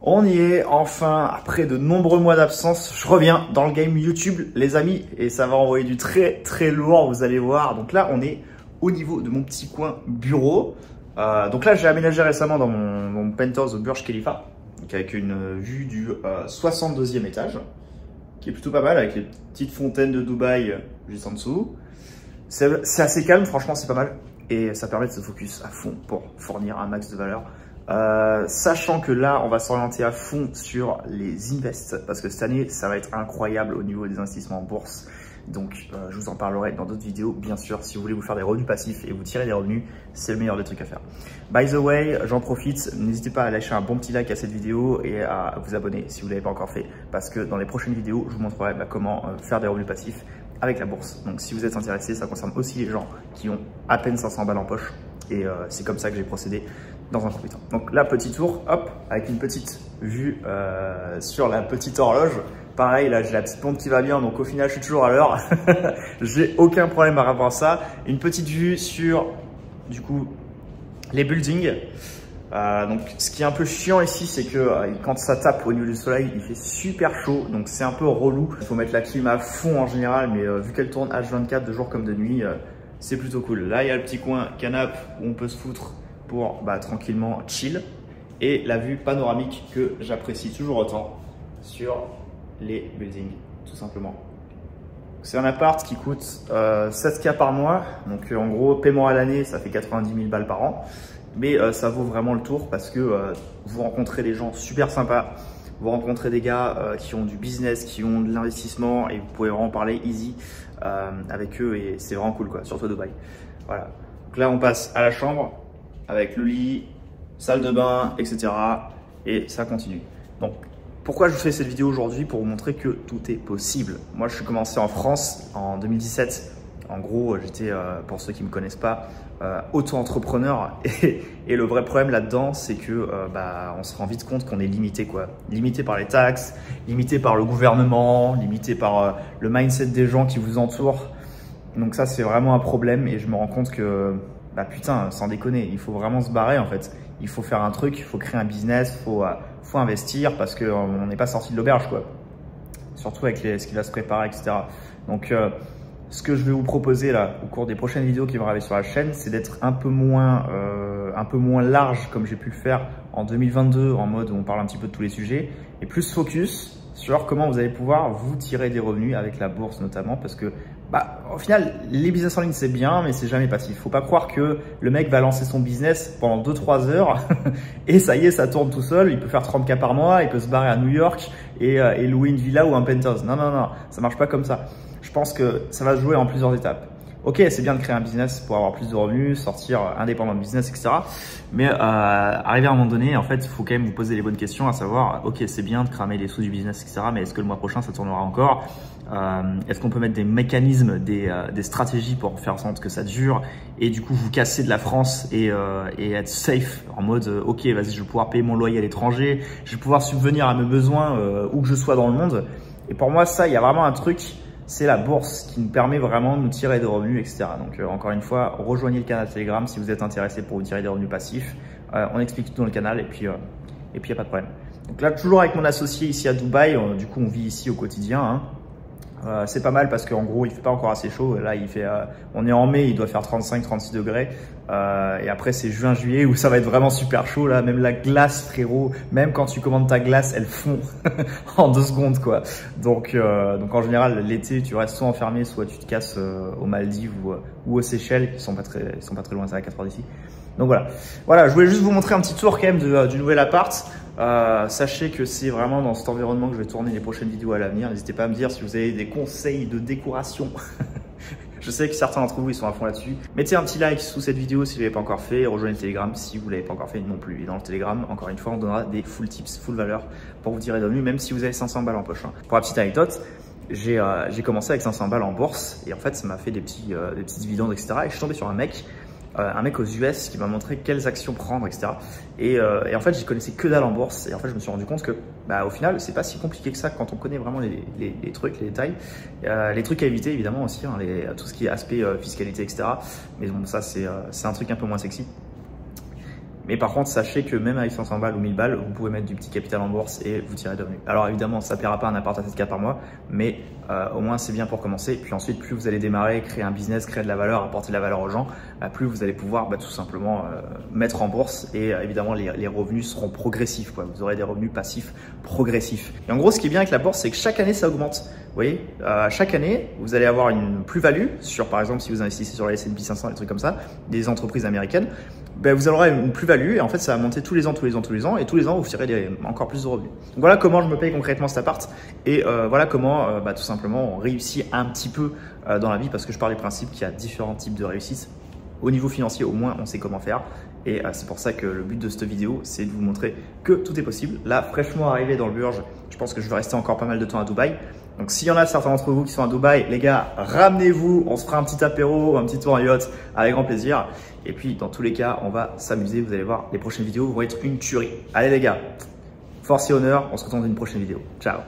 On y est, enfin, après de nombreux mois d'absence, je reviens dans le game YouTube, les amis, et ça va envoyer du très très lourd, vous allez voir. Donc là, on est au niveau de mon petit coin bureau. Donc là, j'ai aménagé récemment dans mon penthouse au Burj Khalifa, donc avec une vue du 62e étage, qui est plutôt pas mal, avec les petites fontaines de Dubaï juste en dessous. C'est assez calme, franchement, c'est pas mal, et ça permet de se focus à fond pour fournir un max de valeur. Sachant que là, on va s'orienter à fond sur les invests parce que cette année, ça va être incroyable au niveau des investissements en bourse. Donc, je vous en parlerai dans d'autres vidéos. Bien sûr, si vous voulez vous faire des revenus passifs et vous tirer des revenus, c'est le meilleur des trucs à faire. By the way, j'en profite, n'hésitez pas à lâcher un bon petit like à cette vidéo et à vous abonner si vous ne l'avez pas encore fait parce que dans les prochaines vidéos, je vous montrerai comment faire des revenus passifs avec la bourse. Donc, si vous êtes intéressé, ça concerne aussi les gens qui ont à peine 500 balles en poche et c'est comme ça que j'ai procédé dans un premier temps. Donc là, petit tour, hop, avec une petite vue sur la petite horloge. Pareil, là, j'ai la petite montre qui va bien, donc au final, je suis toujours à l'heure. J'ai aucun problème par rapport à ça. Une petite vue sur, du coup, les buildings. Donc, ce qui est un peu chiant ici, c'est que quand ça tape au niveau du soleil, il fait super chaud, donc c'est un peu relou. Il faut mettre la clim à fond en général, mais vu qu'elle tourne H24 de jour comme de nuit, c'est plutôt cool. Là, il y a le petit coin canapé où on peut se foutre pour tranquillement chill et la vue panoramique que j'apprécie toujours autant sur les buildings tout simplement. C'est un appart qui coûte 7K par mois, donc en gros paiement à l'année ça fait 90 000 balles par an, mais ça vaut vraiment le tour parce que vous rencontrez des gens super sympas, vous rencontrez des gars qui ont du business, qui ont de l'investissement et vous pouvez vraiment parler easy avec eux et c'est vraiment cool quoi, surtout à Dubaï. Voilà, donc là on passe à la chambre avec le lit, salle de bain, etc. Et ça continue. Donc, pourquoi je vous fais cette vidéo aujourd'hui? Pour vous montrer que tout est possible. Moi, je suis commencé en France en 2017. En gros, j'étais, pour ceux qui ne me connaissent pas, auto-entrepreneur. Et le vrai problème là-dedans, c'est que on se rend vite compte qu'on est limité, quoi. Limité par les taxes, limité par le gouvernement, limité par le mindset des gens qui vous entourent. Donc ça, c'est vraiment un problème. Et je me rends compte que putain, sans déconner, il faut vraiment se barrer en fait. Il faut faire un truc, il faut créer un business, faut investir parce qu'on n'est pas sorti de l'auberge quoi. Surtout avec ce qui va se préparer, etc. Donc, ce que je vais vous proposer là au cours des prochaines vidéos qui vont arriver sur la chaîne, c'est d'être un peu moins large comme j'ai pu le faire en 2022 en mode où on parle un petit peu de tous les sujets et plus focus sur comment vous allez pouvoir vous tirer des revenus avec la bourse notamment parce que au final, les business en ligne, c'est bien, mais c'est jamais passif. Faut pas croire que le mec va lancer son business pendant 2-3 heures et ça y est, ça tourne tout seul. Il peut faire 30K par mois, il peut se barrer à New York et louer une villa ou un penthouse. Non, non, non, ça marche pas comme ça. Je pense que ça va se jouer en plusieurs étapes. Ok, c'est bien de créer un business pour avoir plus de revenus, sortir indépendant de business, etc. Mais arriver à un moment donné, en fait, il faut quand même vous poser les bonnes questions, à savoir, ok, c'est bien de cramer les sous du business, etc. Mais est-ce que le mois prochain, ça tournera encore? Est-ce qu'on peut mettre des mécanismes, des stratégies pour faire en sorte que ça dure et du coup vous casser de la France et être safe en mode ok, vas-y, je vais pouvoir payer mon loyer à l'étranger, je vais pouvoir subvenir à mes besoins où que je sois dans le monde. Et pour moi, ça, il y a vraiment un truc. C'est la bourse qui nous permet vraiment de nous tirer des revenus, etc. Donc, encore une fois, rejoignez le canal Telegram si vous êtes intéressé pour vous tirer des revenus passifs. On explique tout dans le canal et puis, il n'y a pas de problème. Donc là, toujours avec mon associé ici à Dubaï, du coup, on vit ici au quotidien. Hein. C'est pas mal parce qu'en gros, il fait pas encore assez chaud. Là, on est en mai, il doit faire 35-36 degrés. Et après, c'est juin-juillet où ça va être vraiment super chaud. Là, même la glace, frérot, même quand tu commandes ta glace, elle fond en 2 secondes, quoi. Donc en général, l'été, tu restes soit enfermé, soit tu te casses aux Maldives ou aux Seychelles, qui sont pas très loin, c'est à 4 heures d'ici. Donc voilà, je voulais juste vous montrer un petit tour quand même du nouvel appart. Sachez que c'est vraiment dans cet environnement que je vais tourner les prochaines vidéos à l'avenir. N'hésitez pas à me dire si vous avez des conseils de décoration. Je sais que certains d'entre vous ils sont à fond là-dessus. Mettez un petit like sous cette vidéo si vous ne l'avez pas encore fait. Rejoignez le Telegram si vous ne l'avez pas encore fait non plus. Et dans le Telegram, encore une fois, on donnera des full tips, full valeur pour vous tirer de revenus, même si vous avez 500 balles en poche. Pour la petite anecdote, j'ai commencé avec 500 balles en bourse et en fait, ça m'a fait des petits dividendes, etc. Et je suis tombé sur un mec aux US qui m'a montré quelles actions prendre, etc. Et en fait, j'y connaissais que dalle en bourse. Et en fait, je me suis rendu compte que, au final, c'est pas si compliqué que ça quand on connaît vraiment les trucs, les détails. Les trucs à éviter, évidemment, aussi, hein, tout ce qui est aspect fiscalité, etc. Mais bon, ça, c'est un truc un peu moins sexy. Mais par contre, sachez que même avec 500 balles ou 1000 balles, vous pouvez mettre du petit capital en bourse et vous tirez de revenus. Alors évidemment, ça ne paiera pas un appart à 7K par mois, mais au moins c'est bien pour commencer. Puis ensuite, plus vous allez démarrer, créer un business, créer de la valeur, apporter de la valeur aux gens, plus vous allez pouvoir tout simplement mettre en bourse et évidemment les revenus seront progressifs, quoi. Vous aurez des revenus passifs progressifs. Et en gros, ce qui est bien avec la bourse, c'est que chaque année ça augmente. Vous voyez, chaque année, vous allez avoir une plus-value sur, par exemple, si vous investissez sur les S&P 500, des trucs comme ça, des entreprises américaines, vous aurez une plus-value et en fait, ça va monter tous les ans et tous les ans, vous tirez encore plus de revenus. Donc voilà comment je me paye concrètement cet appart et voilà comment tout simplement on réussit un petit peu dans la vie parce que je parle du principe qu'il y a différents types de réussite. Au niveau financier, au moins, on sait comment faire. Et c'est pour ça que le but de cette vidéo, c'est de vous montrer que tout est possible. Là, fraîchement arrivé dans le Burj, je pense que je vais rester encore pas mal de temps à Dubaï. Donc, s'il y en a certains d'entre vous qui sont à Dubaï, les gars, ramenez-vous. On se fera un petit apéro, un petit tour en yacht avec grand plaisir. Et puis, dans tous les cas, on va s'amuser. Vous allez voir, les prochaines vidéos vont être une tuerie. Allez, les gars, force et honneur. On se retrouve dans une prochaine vidéo. Ciao.